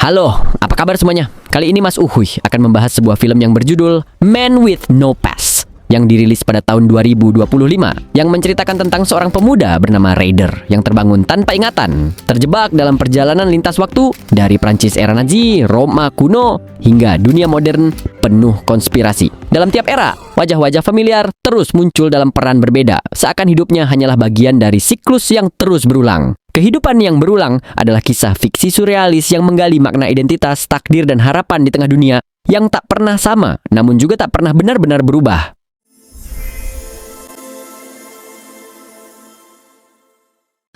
Halo, apa kabar semuanya? Kali ini Mas Uhuy akan membahas sebuah film yang berjudul Man with No Past yang dirilis pada tahun 2025 yang menceritakan tentang seorang pemuda bernama Raider yang terbangun tanpa ingatan, terjebak dalam perjalanan lintas waktu dari Prancis era Nazi, Roma kuno, hingga dunia modern penuh konspirasi. Dalam tiap era, wajah-wajah familiar terus muncul dalam peran berbeda, seakan hidupnya hanyalah bagian dari siklus yang terus berulang. Kehidupan yang berulang adalah kisah fiksi surrealis yang menggali makna identitas, takdir, dan harapan di tengah dunia yang tak pernah sama, namun juga tak pernah benar-benar berubah.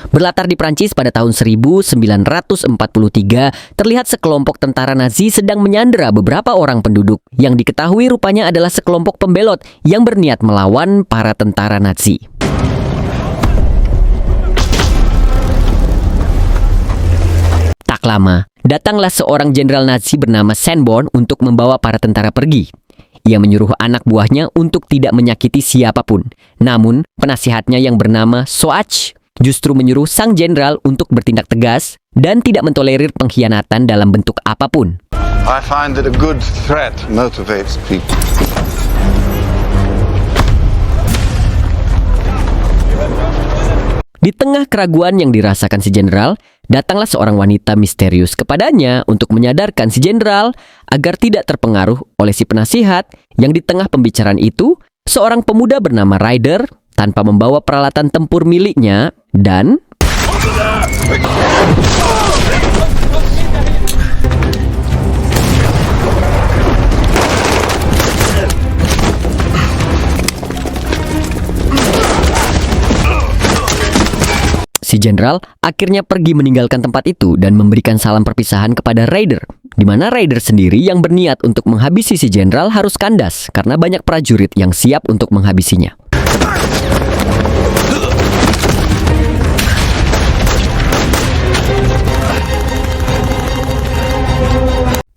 Berlatar di Prancis pada tahun 1943, terlihat sekelompok tentara Nazi sedang menyandera beberapa orang penduduk yang diketahui rupanya adalah sekelompok pembelot yang berniat melawan para tentara Nazi. Tak lama, datanglah seorang jenderal Nazi bernama Sanborn untuk membawa para tentara pergi. Ia menyuruh anak buahnya untuk tidak menyakiti siapapun. Namun, penasihatnya yang bernama Soach justru menyuruh sang jenderal untuk bertindak tegas dan tidak mentolerir pengkhianatan dalam bentuk apapun. I find that a good threat motivates people. Di tengah keraguan yang dirasakan si jenderal, datanglah seorang wanita misterius kepadanya untuk menyadarkan si jenderal agar tidak terpengaruh oleh si penasihat yang di tengah pembicaraan itu, seorang pemuda bernama Raider tanpa membawa peralatan tempur miliknya dan si jenderal akhirnya pergi meninggalkan tempat itu dan memberikan salam perpisahan kepada Raider, di mana Raider sendiri yang berniat untuk menghabisi si jenderal harus kandas karena banyak prajurit yang siap untuk menghabisinya.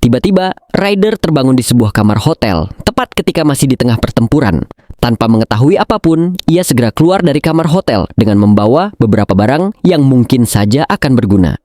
Tiba-tiba, Raider terbangun di sebuah kamar hotel, tepat ketika masih di tengah pertempuran. Tanpa mengetahui apapun, ia segera keluar dari kamar hotel dengan membawa beberapa barang yang mungkin saja akan berguna.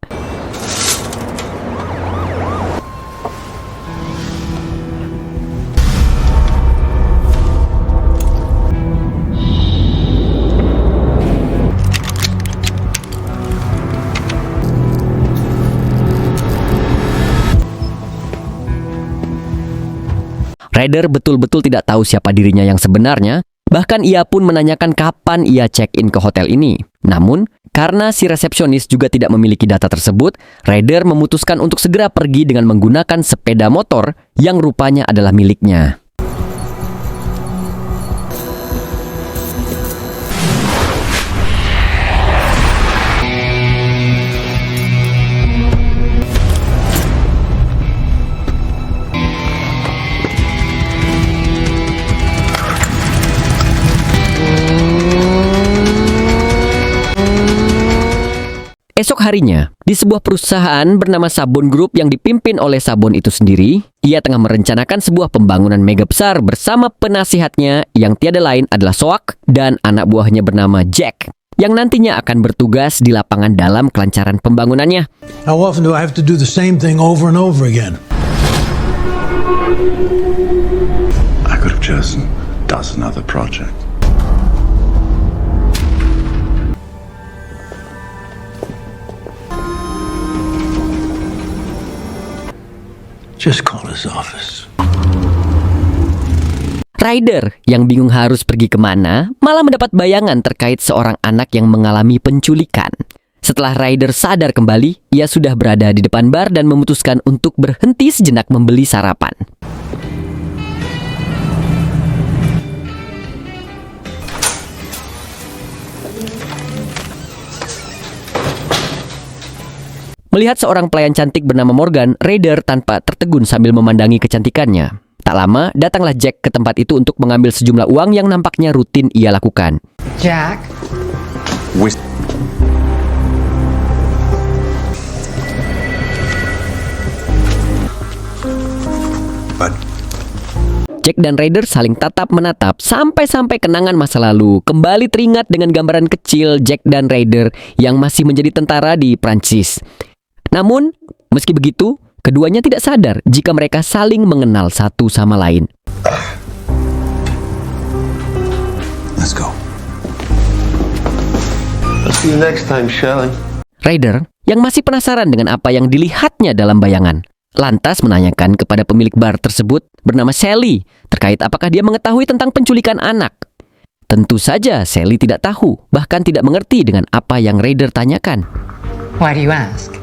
Raider betul-betul tidak tahu siapa dirinya yang sebenarnya, bahkan ia pun menanyakan kapan ia check-in ke hotel ini. Namun, karena si resepsionis juga tidak memiliki data tersebut, Raider memutuskan untuk segera pergi dengan menggunakan sepeda motor yang rupanya adalah miliknya. Esok harinya, di sebuah perusahaan bernama Sabon Group yang dipimpin oleh Sabon itu sendiri, ia tengah merencanakan sebuah pembangunan mega besar bersama penasihatnya yang tiada lain adalah Soak dan anak buahnya bernama Jack, yang nantinya akan bertugas di lapangan dalam kelancaran pembangunannya. How often do I have to do the same thing over and over again? I could have chosen a dozen other projects. Just call his office. Raider yang bingung harus pergi kemana, malah mendapat bayangan terkait seorang anak yang mengalami penculikan. Setelah Raider sadar kembali, ia sudah berada di depan bar dan memutuskan untuk berhenti sejenak membeli sarapan. Melihat seorang pelayan cantik bernama Morgan, Raider tanpa tertegun sambil memandangi kecantikannya. Tak lama, datanglah Jack ke tempat itu untuk mengambil sejumlah uang yang nampaknya rutin ia lakukan. Jack? Jack dan Raider saling tatap-menatap sampai-sampai kenangan masa lalu kembali teringat dengan gambaran kecil Jack dan Raider yang masih menjadi tentara di Prancis. Namun, meski begitu, Keduanya tidak sadar jika mereka saling mengenal satu sama lain. Let's go. I'll see you next time, Shelley. Ryder yang masih penasaran dengan apa yang dilihatnya dalam bayangan, lantas menanyakan kepada pemilik bar tersebut bernama Sally terkait apakah dia mengetahui tentang penculikan anak. Tentu saja Sally tidak tahu, bahkan tidak mengerti dengan apa yang Ryder tanyakan. Why do you ask?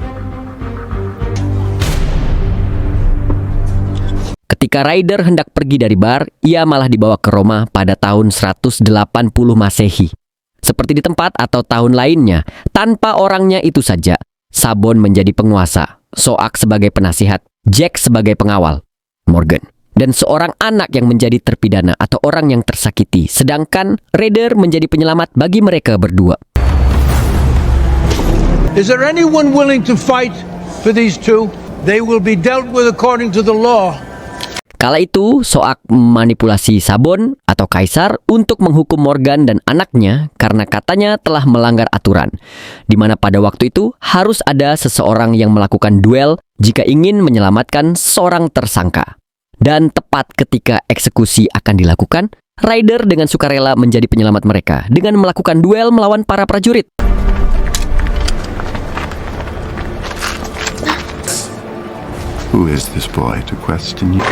Ketika Ryder hendak pergi dari bar, ia malah dibawa ke Roma pada tahun 180 Masehi. Seperti di tempat atau tahun lainnya, tanpa orangnya itu saja, Sabon menjadi penguasa, Soak sebagai penasihat, Jack sebagai pengawal, Morgan, dan seorang anak yang menjadi terpidana atau orang yang tersakiti, sedangkan Ryder menjadi penyelamat bagi mereka berdua. Is there anyone willing to fight for these two? They will be dealt with according to the law. Kala itu, Soak memanipulasi Sabon atau Kaisar untuk menghukum Morgan dan anaknya karena katanya telah melanggar aturan, di mana pada waktu itu harus ada seseorang yang melakukan duel jika ingin menyelamatkan seorang tersangka. Dan tepat ketika eksekusi akan dilakukan, Ryder dengan sukarela menjadi penyelamat mereka dengan melakukan duel melawan para prajurit. Who is this boy to question you?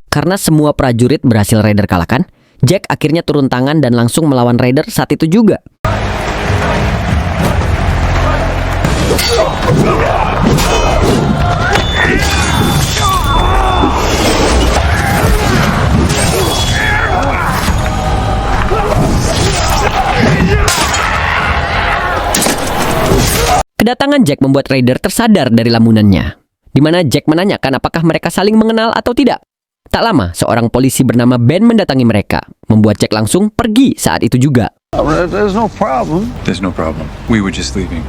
Karena semua prajurit berhasil Ryder kalahkan, Jack akhirnya turun tangan dan langsung melawan Ryder saat itu juga. Kedatangan Jack membuat Ryder tersadar dari lamunannya, di mana Jack menanyakan apakah mereka saling mengenal atau tidak. Tak lama, seorang polisi bernama Ben mendatangi mereka, membuat Jack langsung pergi saat itu juga. There's no problem. There's no problem. We were just leaving.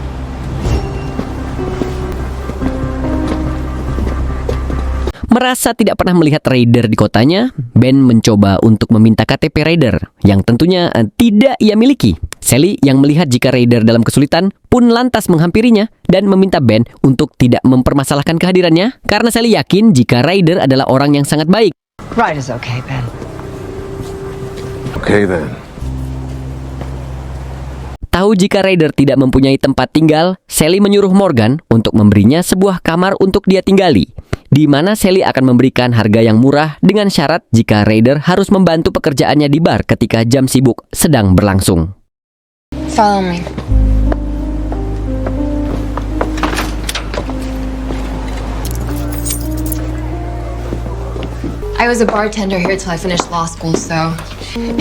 Merasa tidak pernah melihat Ryder di kotanya, Ben mencoba untuk meminta KTP Ryder, yang tentunya tidak ia miliki. Sally yang melihat jika Ryder dalam kesulitan pun lantas menghampirinya dan meminta Ben untuk tidak mempermasalahkan kehadirannya karena Sally yakin jika Ryder adalah orang yang sangat baik. Right is okay, Ben. Okay then. Tahu jika Ryder tidak mempunyai tempat tinggal, Sally menyuruh Morgan untuk memberinya sebuah kamar untuk dia tinggali, di mana Sally akan memberikan harga yang murah dengan syarat jika Ryder harus membantu pekerjaannya di bar ketika jam sibuk sedang berlangsung. Follow me. I was a bartender here till I finished law school, so...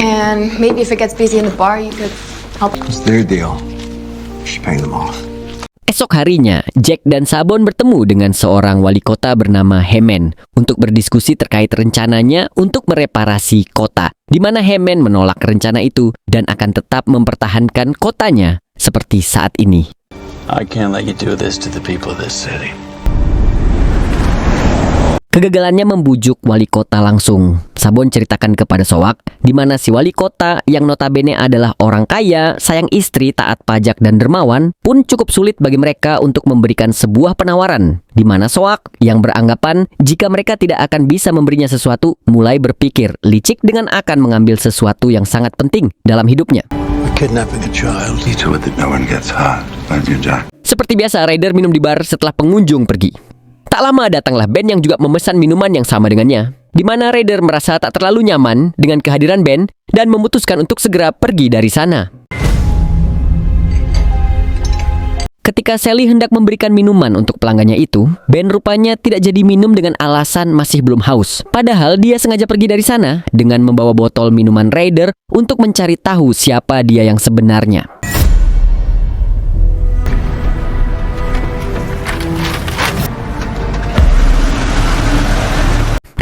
And maybe if it gets busy in the bar, you could help. It's their deal. Just pay them off. Esok harinya, Jack dan Sabon bertemu dengan seorang wali kota bernama Hemen untuk berdiskusi terkait rencananya untuk mereparasi kota, di mana Hemen menolak rencana itu dan akan tetap mempertahankan kotanya seperti saat ini. I can't let you do this to the people of this city. Kegagalannya membujuk wali kota langsung. Sabon ceritakan kepada Soak, di mana si wali kota yang notabene adalah orang kaya, sayang istri, taat pajak dan dermawan, pun cukup sulit bagi mereka untuk memberikan sebuah penawaran, di mana Soak yang beranggapan jika mereka tidak akan bisa memberinya sesuatu, mulai berpikir licik dengan akan mengambil sesuatu yang sangat penting dalam hidupnya. We're kidnapping a child. See to it that no one gets hurt. Don't you, Jack? Seperti biasa, Ryder minum di bar setelah pengunjung pergi. Tak lama datanglah Ben yang juga memesan minuman yang sama dengannya, di mana Ryder merasa tak terlalu nyaman dengan kehadiran Ben dan memutuskan untuk segera pergi dari sana. Ketika Sally hendak memberikan minuman untuk pelanggannya itu, Ben rupanya tidak jadi minum dengan alasan masih belum haus. Padahal dia sengaja pergi dari sana dengan membawa botol minuman Ryder untuk mencari tahu siapa dia yang sebenarnya.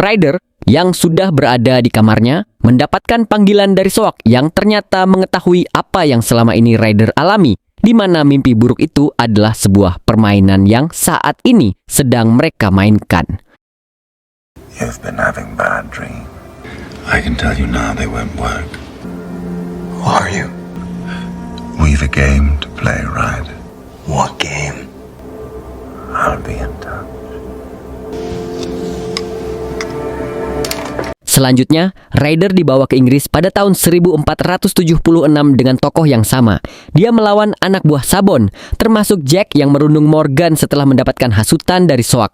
Ryder yang sudah berada di kamarnya mendapatkan panggilan dari Soak yang ternyata mengetahui apa yang selama ini Ryder alami, di mana mimpi buruk itu adalah sebuah permainan yang saat ini sedang mereka mainkan. You've been having bad dreams. I can tell you now they won't work. Who are you? We've a game to play, Ryder. What game? I'll be in touch. Selanjutnya, Ryder dibawa ke Inggris pada tahun 1476 dengan tokoh yang sama. Dia melawan anak buah Sabon, termasuk Jack yang merundung Morgan setelah mendapatkan hasutan dari Soak.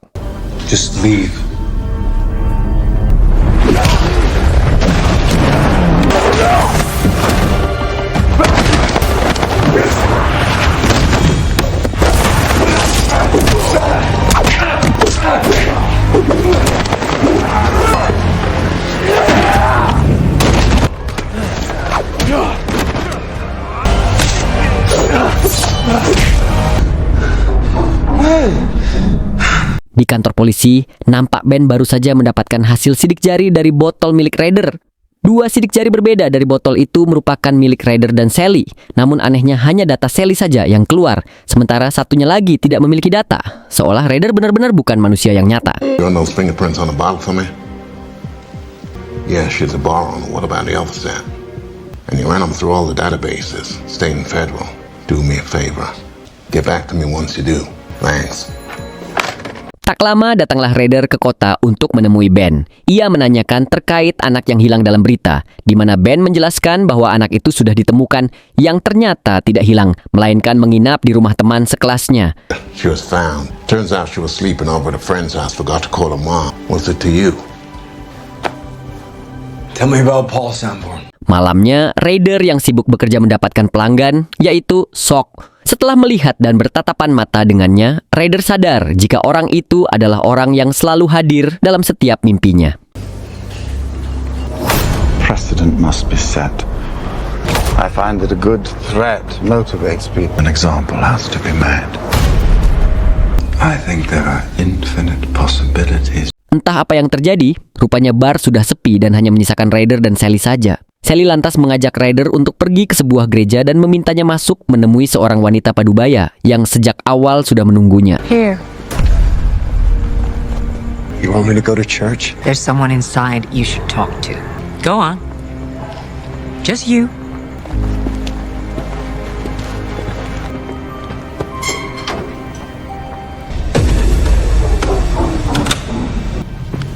Just leave. Di kantor polisi, nampak Ben baru saja mendapatkan hasil sidik jari dari botol milik Ryder. 2 sidik jari berbeda dari botol itu merupakan milik Ryder dan Sally. Namun anehnya hanya data Sally saja yang keluar, sementara satunya lagi tidak memiliki data. Seolah Ryder benar-benar bukan manusia yang nyata. You want those fingerprints on the bottle for me? Yeah, she's a borrower. What about the other set? And you ran them through all the databases, state and federal. Do me a favor. Get back to me once you do. Thanks. Tak lama datanglah Ryder ke kota untuk menemui Ben. Ia menanyakan terkait anak yang hilang dalam berita, di mana Ben menjelaskan bahwa anak itu sudah ditemukan yang ternyata tidak hilang, melainkan menginap di rumah teman sekelasnya. She was found. Turns out she was sleeping over at a friend's house. Forgot to call her mom. What's it to you? Tell me about Paul Sanborn. Malamnya, Ryder yang sibuk bekerja mendapatkan pelanggan, yaitu Soak. Setelah melihat dan bertatapan mata dengannya, Ryder sadar jika orang itu adalah orang yang selalu hadir dalam setiap mimpinya. Precedent must be set. I find that a good threat motivates people. An example has to be made. I think there are infinite possibilities. Entah apa yang terjadi, rupanya bar sudah sepi dan hanya menyisakan Ryder dan Sally saja. Sally lantas mengajak Ryder untuk pergi ke sebuah gereja dan memintanya masuk menemui seorang wanita Padubaya yang sejak awal sudah menunggunya. Here. You want me to go to church? There's someone inside you should talk to. Go on. Just you.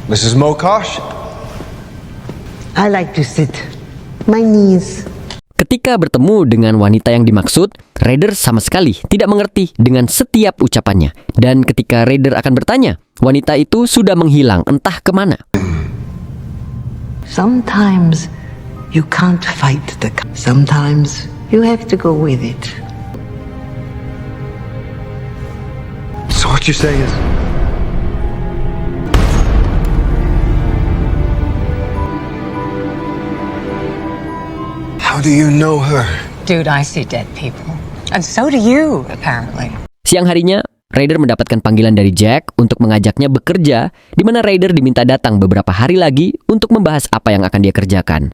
Mrs. Mokosh? I like to sit. My knees. Ketika bertemu dengan wanita yang dimaksud, Ryder sama sekali tidak mengerti dengan setiap ucapannya. Dan ketika Ryder akan bertanya, wanita itu sudah menghilang entah kemana. Sometimes you can't fight the. Sometimes you have to go with it. So what you say is... How do you know her? Dude, I see dead people. And so do you, apparently. Siang harinya, Ryder mendapatkan panggilan dari Jack untuk mengajaknya bekerja, di mana Ryder diminta datang beberapa hari lagi untuk membahas apa yang akan dia kerjakan.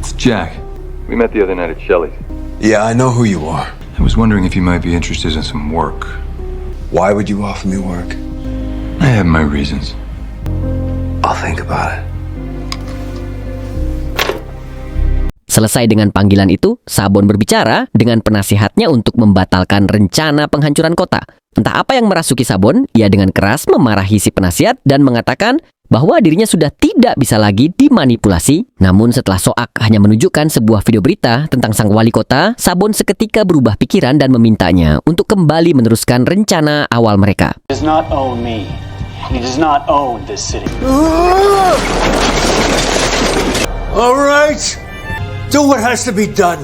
It's Jack. We met the other night at Shelley's. Yeah, I know who you are. I was wondering if you might be interested in some work. Why would you offer me work? I have my reasons. I'll think about it. Selesai dengan panggilan itu, Sabon berbicara dengan penasihatnya untuk membatalkan rencana penghancuran kota. Entah apa yang merasuki Sabon, ia dengan keras memarahi si penasihat dan mengatakan bahwa dirinya sudah tidak bisa lagi dimanipulasi. Namun setelah Soak hanya menunjukkan sebuah video berita tentang sang wali kota, Sabon seketika berubah pikiran dan memintanya untuk kembali meneruskan rencana awal mereka. He does not own me. He does not own this city. All right. Do what has to be done.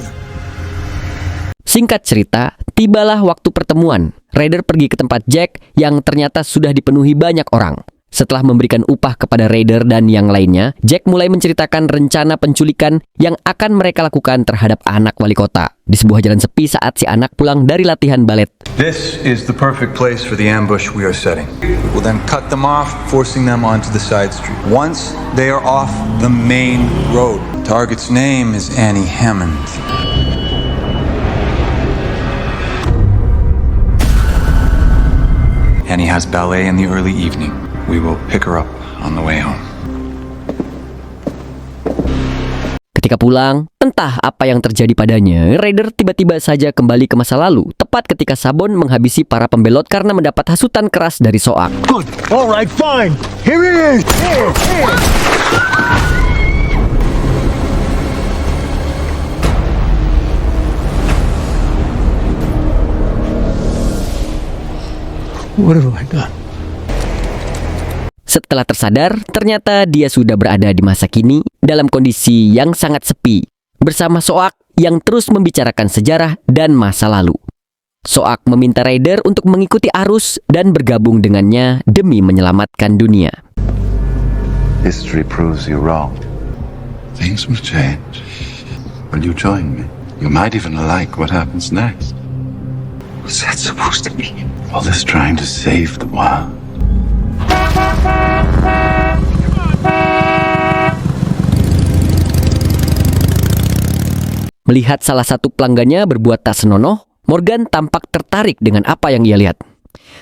Singkat cerita, tibalah waktu pertemuan. Ryder pergi ke tempat Jack yang ternyata sudah dipenuhi banyak orang. Setelah memberikan upah kepada Raider dan yang lainnya, Jack mulai menceritakan rencana penculikan yang akan mereka lakukan terhadap anak wali kota di sebuah jalan sepi saat si anak pulang dari latihan balet. This is the perfect place for the ambush we are setting. We will then cut them off, forcing them onto the side street. Once they are off the main road, target's name is Annie Hammond. Annie has ballet in the early evening. We will pick her up on the way home. Ketika pulang, entah apa yang terjadi padanya, Raider tiba-tiba saja kembali ke masa lalu, tepat ketika Sabon menghabisi para pembelot karena mendapat hasutan keras dari Soak. Good. All right, fine. Here it is. Here. What have I done? Setelah tersadar, ternyata dia sudah berada di masa kini dalam kondisi yang sangat sepi, bersama Soak yang terus membicarakan sejarah dan masa lalu. Soak meminta Raider untuk mengikuti arus dan bergabung dengannya demi menyelamatkan dunia. History proves you wrong. Things will change. Will you join me? You might even like what happens next. What's that supposed to mean? All this trying to save the world. Melihat salah satu pelanggannya berbuat tak senonoh, Morgan tampak tertarik dengan apa yang ia lihat.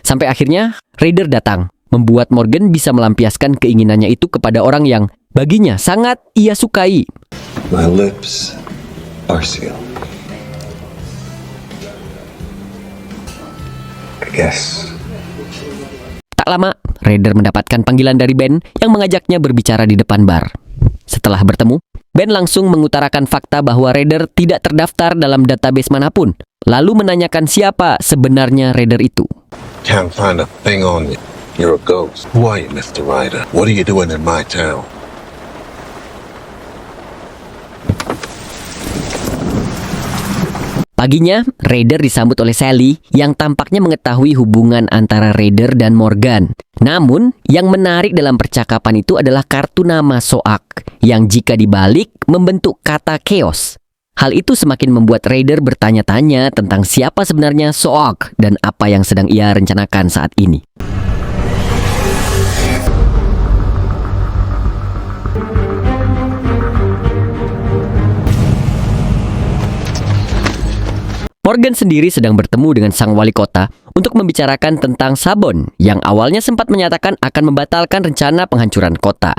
Sampai akhirnya, Raider datang, membuat Morgan bisa melampiaskan keinginannya itu kepada orang yang baginya sangat ia sukai. My lips are sealed. I guess. Tak lama, Raider mendapatkan panggilan dari Ben yang mengajaknya berbicara di depan bar. Setelah bertemu, Ben langsung mengutarakan fakta bahwa Raider tidak terdaftar dalam database manapun, lalu menanyakan siapa sebenarnya Raider itu. Can't find a thing on you. You're a ghost. Who are you, Mr. Ryder? What are you doing in my town? Paginya, Raider disambut oleh Sally yang tampaknya mengetahui hubungan antara Raider dan Morgan. Namun, yang menarik dalam percakapan itu adalah kartu nama Soak yang jika dibalik membentuk kata chaos. Hal itu semakin membuat Raider bertanya-tanya tentang siapa sebenarnya Soak dan apa yang sedang ia rencanakan saat ini. Morgan sendiri sedang bertemu dengan sang wali kota untuk membicarakan tentang Sabon yang awalnya sempat menyatakan akan membatalkan rencana penghancuran kota.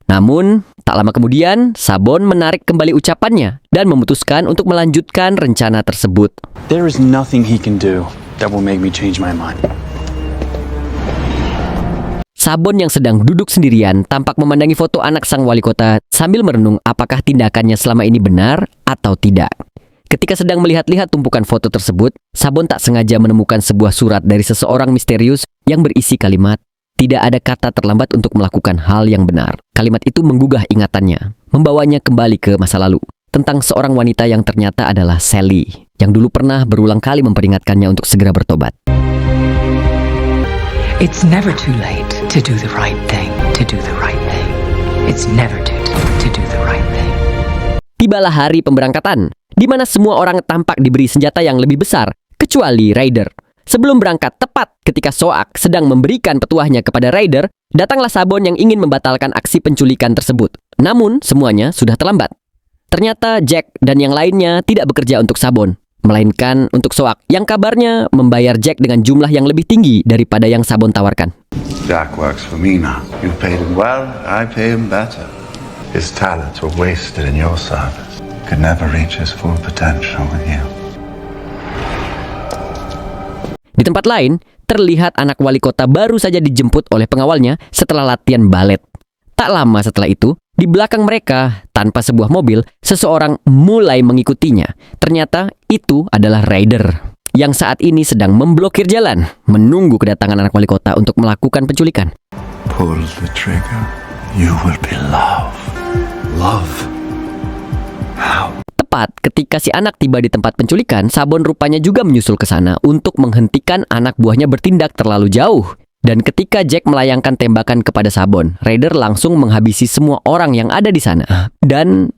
Namun, tak lama kemudian, Sabon menarik kembali ucapannya dan memutuskan untuk melanjutkan rencana tersebut. There is nothing he can do that will make me change my mind. Sabon yang sedang duduk sendirian tampak memandangi foto anak sang wali kota sambil merenung apakah tindakannya selama ini benar atau tidak. Ketika sedang melihat-lihat tumpukan foto tersebut, Sabon tak sengaja menemukan sebuah surat dari seseorang misterius yang berisi kalimat, "Tidak ada kata terlambat untuk melakukan hal yang benar." Kalimat itu menggugah ingatannya, membawanya kembali ke masa lalu, tentang seorang wanita yang ternyata adalah Sally, yang dulu pernah berulang kali memperingatkannya untuk segera bertobat. It's never too late to do the right thing, to do the right thing. It's never too late to do the right thing. Tibalah hari pemberangkatan, di mana semua orang tampak diberi senjata yang lebih besar, kecuali Raider. Sebelum berangkat, tepat ketika Soak sedang memberikan petuahnya kepada Raider, datanglah Sabon yang ingin membatalkan aksi penculikan tersebut. Namun, semuanya sudah terlambat. Ternyata Jack dan yang lainnya tidak bekerja untuk Sabon, melainkan untuk Soak, yang kabarnya membayar Jack dengan jumlah yang lebih tinggi daripada yang Sabon tawarkan. Jack works for me now. You paid him well, I pay him better. His talents were wasted in your service. Could never reach his full potential with you. Di tempat lain, terlihat anak wali kota baru saja dijemput oleh pengawalnya setelah latihan balet. Tak lama setelah itu, di belakang mereka, tanpa sebuah mobil, seseorang mulai mengikutinya. Ternyata itu adalah Raider, yang saat ini sedang memblokir jalan, menunggu kedatangan anak wali kota untuk melakukan penculikan. Pull the trigger, you will be loved. Love? How? Tepat ketika si anak tiba di tempat penculikan, Sabon rupanya juga menyusul ke sana untuk menghentikan anak buahnya bertindak terlalu jauh. Dan ketika Jack melayangkan tembakan kepada Sabon, Raider langsung menghabisi semua orang yang ada di sana. Dan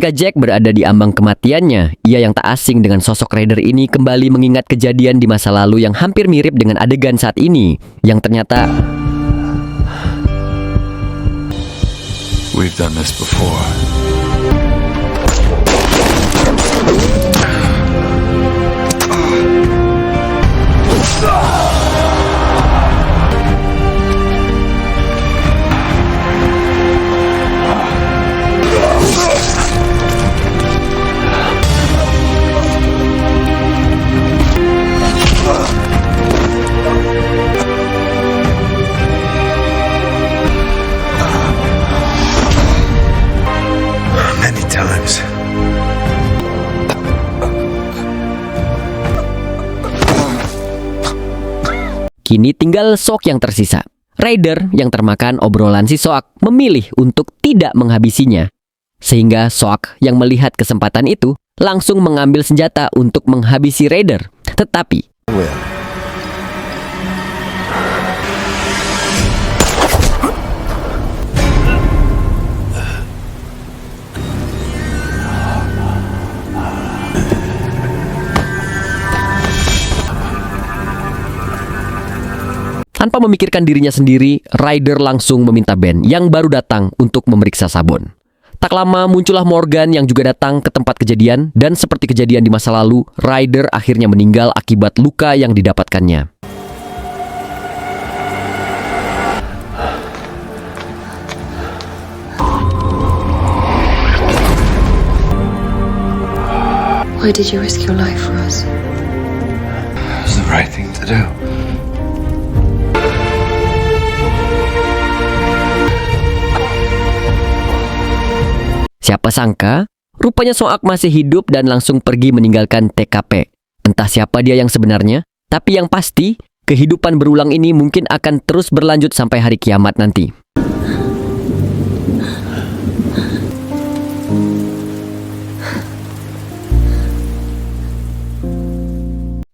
ketika Jack berada di ambang kematiannya, ia yang tak asing dengan sosok Raider ini kembali mengingat kejadian di masa lalu yang hampir mirip dengan adegan saat ini, yang ternyata We've done this before. Many times. kini tinggal Soak yang tersisa. Raider yang termakan obrolan si Soak memilih untuk tidak menghabisinya. Sehingga Soak yang melihat kesempatan itu langsung mengambil senjata untuk menghabisi Raider. Tetapi tanpa memikirkan dirinya sendiri, Raider langsung meminta Ben yang baru datang untuk memeriksa Sabon. Tak lama muncullah Morgan yang juga datang ke tempat kejadian, dan seperti kejadian di masa lalu, Raider akhirnya meninggal akibat luka yang didapatkannya. Why did you risk your life for us? It was the right thing to do. Siapa sangka, rupanya Soak masih hidup dan langsung pergi meninggalkan TKP. Entah siapa dia yang sebenarnya, tapi yang pasti, kehidupan berulang ini mungkin akan terus berlanjut sampai hari kiamat nanti.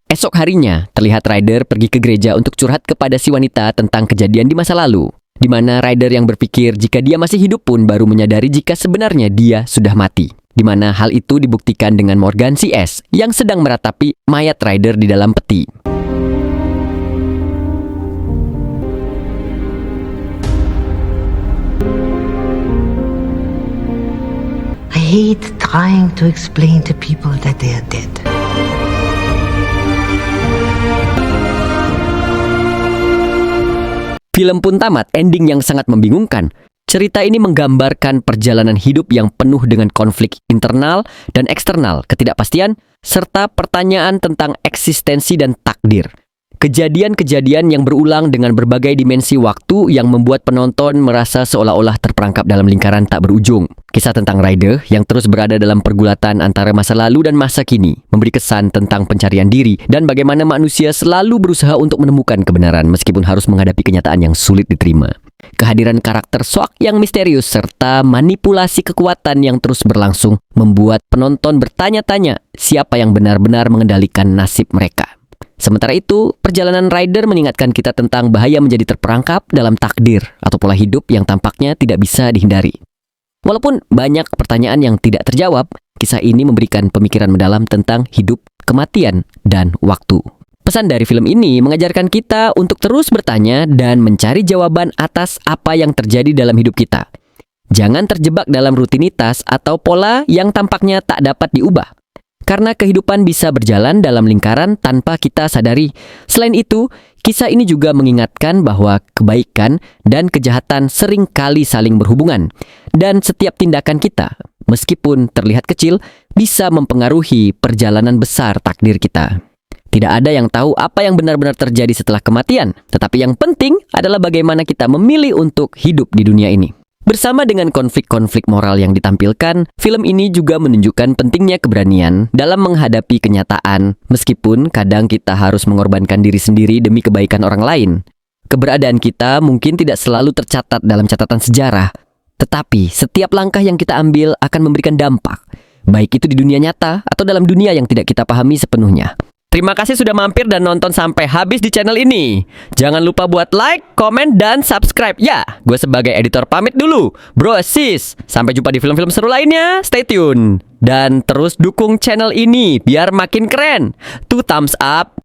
Esok harinya, terlihat Raider pergi ke gereja untuk curhat kepada si wanita tentang kejadian di masa lalu. Di mana Raider yang berpikir jika dia masih hidup pun baru menyadari jika sebenarnya dia sudah mati. Di mana hal itu dibuktikan dengan Morgan CS yang sedang meratapi mayat Raider di dalam peti. I hate trying to explain to people that they are dead. Film pun tamat, ending yang sangat membingungkan. Cerita ini menggambarkan perjalanan hidup yang penuh dengan konflik internal dan eksternal, ketidakpastian, serta pertanyaan tentang eksistensi dan takdir. Kejadian-kejadian yang berulang dengan berbagai dimensi waktu yang membuat penonton merasa seolah-olah terperangkap dalam lingkaran tak berujung. Kisah tentang Raider yang terus berada dalam pergulatan antara masa lalu dan masa kini memberi kesan tentang pencarian diri dan bagaimana manusia selalu berusaha untuk menemukan kebenaran meskipun harus menghadapi kenyataan yang sulit diterima. Kehadiran karakter Soak yang misterius serta manipulasi kekuatan yang terus berlangsung membuat penonton bertanya-tanya siapa yang benar-benar mengendalikan nasib mereka. Sementara itu, perjalanan Raider mengingatkan kita tentang bahaya menjadi terperangkap dalam takdir atau pola hidup yang tampaknya tidak bisa dihindari. Walaupun banyak pertanyaan yang tidak terjawab, kisah ini memberikan pemikiran mendalam tentang hidup, kematian, dan waktu. Pesan dari film ini mengajarkan kita untuk terus bertanya dan mencari jawaban atas apa yang terjadi dalam hidup kita. Jangan terjebak dalam rutinitas atau pola yang tampaknya tak dapat diubah. Karena kehidupan bisa berjalan dalam lingkaran tanpa kita sadari. Selain itu, kisah ini juga mengingatkan bahwa kebaikan dan kejahatan sering kali saling berhubungan. Dan setiap tindakan kita, meskipun terlihat kecil, bisa mempengaruhi perjalanan besar takdir kita. Tidak ada yang tahu apa yang benar-benar terjadi setelah kematian. Tetapi yang penting adalah bagaimana kita memilih untuk hidup di dunia ini. Bersama dengan konflik-konflik moral yang ditampilkan, film ini juga menunjukkan pentingnya keberanian dalam menghadapi kenyataan, meskipun kadang kita harus mengorbankan diri sendiri demi kebaikan orang lain. Keberadaan kita mungkin tidak selalu tercatat dalam catatan sejarah, tetapi setiap langkah yang kita ambil akan memberikan dampak, baik itu di dunia nyata atau dalam dunia yang tidak kita pahami sepenuhnya. Terima kasih sudah mampir dan nonton sampai habis di channel ini. Jangan lupa buat like, komen, dan subscribe. Ya, gue sebagai editor pamit dulu. Bro sis, sampai jumpa di film-film seru lainnya. Stay tune. Dan terus dukung channel ini biar makin keren. 2 thumbs up.